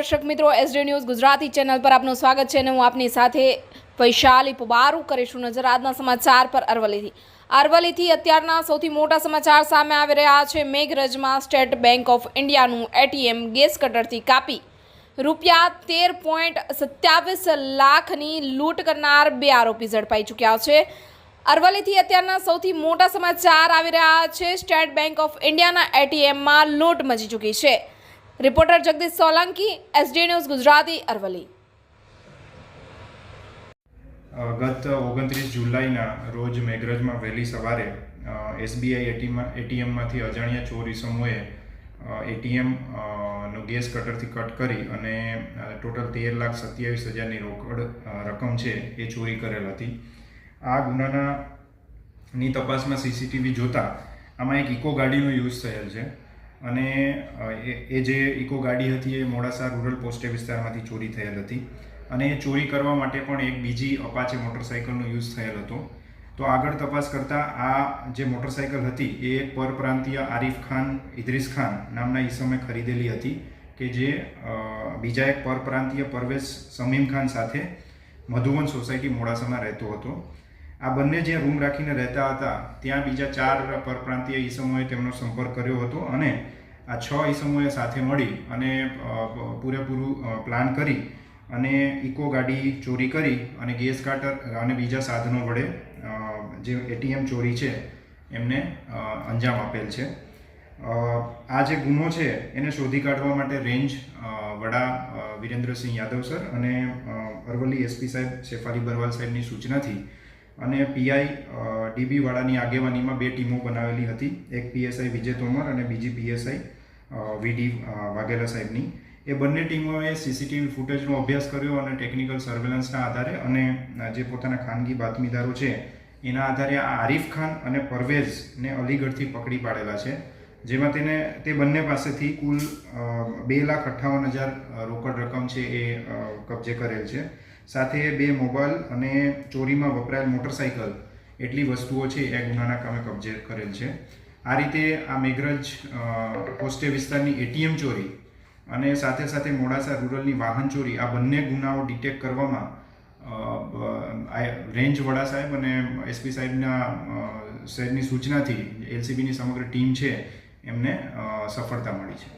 દર્શક મિત્રો, SD news Gujarati channel પર આપનું સ્વાગત છે અને હું આપની સાથે વૈશાલી પવારું કરીશું નજર આજના સમાચાર પર અરવલ્લીથી અત્યારના સૌથી મોટા સમાચાર સામે આવી રહ્યા છે। મેઘરજમાં સ્ટેટ બેંક ઓફ ઇન્ડિયાનું એટીએમ ગેસ કટરથી કાપી રૂપિયા 13.27 લાખની લૂંટ કરનાર 2 આરોપી ઝડપાઈ ચૂક્યા છે। અરવલ્લીથી અત્યારના સૌથી મોટા સમાચાર આવી રહ્યા છે। સ્ટેટ બેંક ઓફ ઇન્ડિયાના એટીએમમાં લૂંટ મચી ચૂકી છે। Reporter Jagdish Solanki, SD news Gujarati, Aravalli. ગત 29 જુલાઈના રોજ મેઘરજમાં વહેલી સવારે એસબીઆઈ એટીએમમાંથી અજાણ્યા ચોર ઇસમોએ એટીએમનો ગેસ કટરથી કટ કરી અને ટોટલ 13,27,000ની રોકડ રકમ છે એ ચોરી કરેલ હતી। આ ગુનાની તપાસમાં સીસીટીવી જોતા આમાં એક ઇકો ગાડીનો યુઝ થયેલ છે અને એ જે ઇકો ગાડી હતી એ મોડાસા રૂરલ પોસ્ટે વિસ્તારમાંથી ચોરી થયેલ હતી અને એ ચોરી કરવા માટે પણ એક બીજી અપાચે મોટરસાઇકલનો યુઝ થયેલ હતો। તો આગળ તપાસ કરતાં આ જે મોટરસાઇકલ હતી એ એક પરપ્રાંતીય આરિફ ખાન ઇદ્રીસ ખાન નામના ઈસમે ખરીદેલી હતી કે જે બીજા એક પરપ્રાંતીય પરવેઝ સમીમ ખાન સાથે મધુવન સોસાયટી મોડાસામાં રહેતો હતો। આ બંને જ્યાં રૂમ રાખીને રહેતા હતા ત્યાં બીજા 4 પરપ્રાંતીય ઈસમોએ તેમનો સંપર્ક કર્યો હતો અને આ 6 ઈસમોએ સાથે મળી અને પૂરેપૂરું પ્લાન કરી અને ઇકો ગાડી ચોરી કરી અને ગેસ કાટર અને બીજા સાધનો વડે જે એટીએમ ચોરી છે એમને અંજામ આપેલ છે। આ જે ગુનો છે એને શોધી કાઢવા માટે રેન્જ વડા વિરેન્દ્રસિંહ યાદવ સર અને અરવલ્લી એસપી સાહેબ શેફાલી બરવાલ સાહેબની સૂચનાથી અને પીઆઈ ડીબી વાળાની આગેવાનીમાં 2 ટીમો બનાવેલી હતી। એક પીએસઆઈ વિજય તોમર અને બીજી પીએસઆઈ વીડી વાઘેલા સાહેબની। એ બંને ટીમોએ સીસીટીવી ફૂટેજનો અભ્યાસ કર્યો અને ટેકનિકલ સર્વેલન્સના આધારે અને જે પોતાના ખાનગી બાતમીદારો છે એના આધારે આ આરિફ ખાન અને પરવેઝને અલીગઢથી પકડી પાડેલા છે, જેમાં તે બંને પાસેથી કુલ 2,58,000 રોકડ રકમ છે એ કબજે કરેલ છે। સાથે 2 મોબાઈલ અને ચોરીમાં વપરાયેલ મોટરસાઇકલ એટલી વસ્તુઓ છે એ ગુનાના કામે કબજે કરેલ છે। આ રીતે આ મેઘરજ પોસ્ટે વિસ્તારની એટીએમ ચોરી અને સાથે સાથે મોડાસા રૂરલની વાહન ચોરી આ બંને ગુનાઓ ડિટેક્ટ કરવામાં રેન્જ વડા સાહેબ અને એસપી સાહેબની સૂચનાથી એલસીબીની સમગ્ર ટીમ છે એમને સફળતા મળી છે।